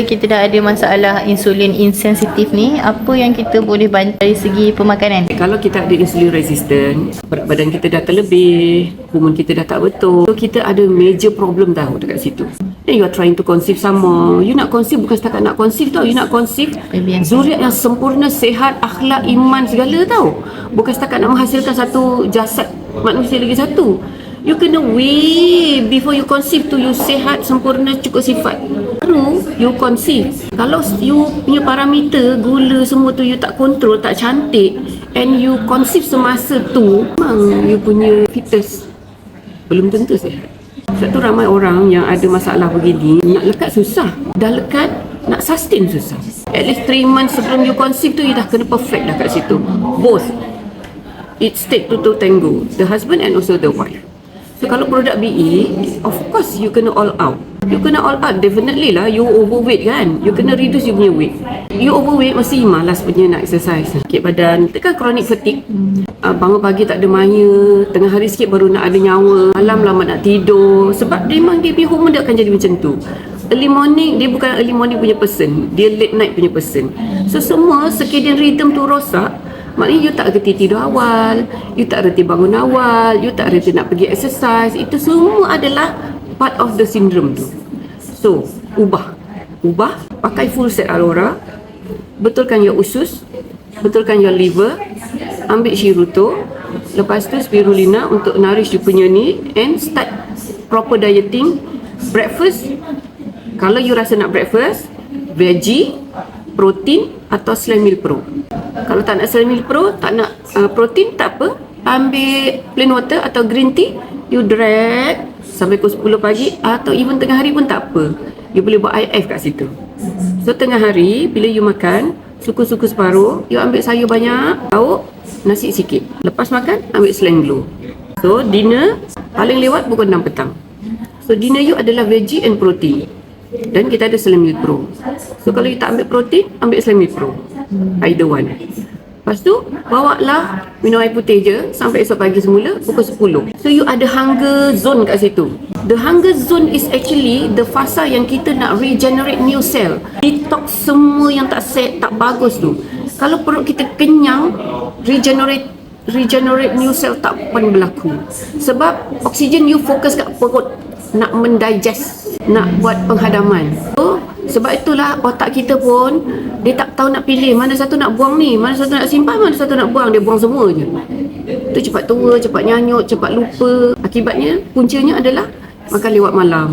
kita dah ada masalah insulin insensitif ni, apa yang kita boleh bantu dari segi pemakanan? Kalau kita ada insulin resistant, berat badan kita dah terlebih, hormon kita dah tak betul, so kita ada major problem tahu dekat situ. Then you are trying to conceive some more. You nak conceive bukan setakat nak conceive tau. You nak conceive zuriat yang sempurna, sehat, akhlak, iman, segala tau. Bukan setakat nak menghasilkan satu jasad manusia lagi satu. You kena way before you conceive tu you sehat, sempurna, cukup sifat. Baru you conceive. Kalau you punya parameter, gula semua tu you tak kontrol, tak cantik, and you conceive semasa tu, memang you punya fetus belum tentu sihat. Sebab tu ramai orang yang ada masalah begini, nak lekat susah. Dah lekat, nak sustain susah. At least 3 months sebelum you conceive tu, you dah kena perfect dah kat situ. Both. It's take to tango. The husband and also the wife. So kalau produk BE, of course you kena all out. You kena all out, definitely lah. You overweight kan, you kena reduce you punya weight. You overweight, mesti malas punya nak exercise. Sakit badan, itu kan chronic fatigue. Bangun pagi tak ada maya, tengah hari sikit baru nak ada nyawa, malam lama nak tidur. Sebab memang dia punya hormon dia akan jadi macam tu. Early morning, dia bukan early morning punya person, dia late night punya person. So semua circadian rhythm tu rosak. Maknanya you tak reti tidur awal, you tak reti bangun awal, you tak reti nak pergi exercise. Itu semua adalah part of the syndrome tu. So, ubah, pakai full set Alora, betulkan your usus, betulkan your liver, ambil Shiruto, lepas tu spirulina untuk nourish you punya ni, and start proper dieting. Breakfast, kalau you rasa nak breakfast, veggie, protein atau Slam Meal Pro. Kalau tak nak Slam Meal Pro, tak nak protein, tak apa, ambil plain water atau green tea, you drag sampai pukul 10 pagi atau even tengah hari pun tak apa. You boleh buat IF kat situ. So tengah hari, bila you makan, suku-suku separuh, you ambil sayur banyak, lauk, nasi sikit. Lepas makan, ambil Slam Glow. So dinner, paling lewat pukul 6 petang. So dinner you adalah veggie and protein. Dan kita ada Slam Meal Pro. So kalau you tak ambil protein, ambil Slam Meal Pro. Either one. Lepas tu, bawalah minum air putih je sampai esok pagi semula pukul 10. So you ada hunger zone kat situ. The hunger zone is actually the fasa yang kita nak regenerate new cell. Detox semua yang tak set, tak bagus tu. Kalau perut kita kenyang, regenerate new cell tak pun berlaku. Sebab oksigen you fokus kat perut, nak mendigest, nak buat penghadaman. So, sebab itulah otak kita pun dia tak tahu nak pilih mana satu nak buang ni, mana satu nak simpan, mana satu nak buang. Dia buang semua je. Itu cepat tua, cepat nyanyut, cepat lupa. Akibatnya, puncanya adalah makan lewat malam.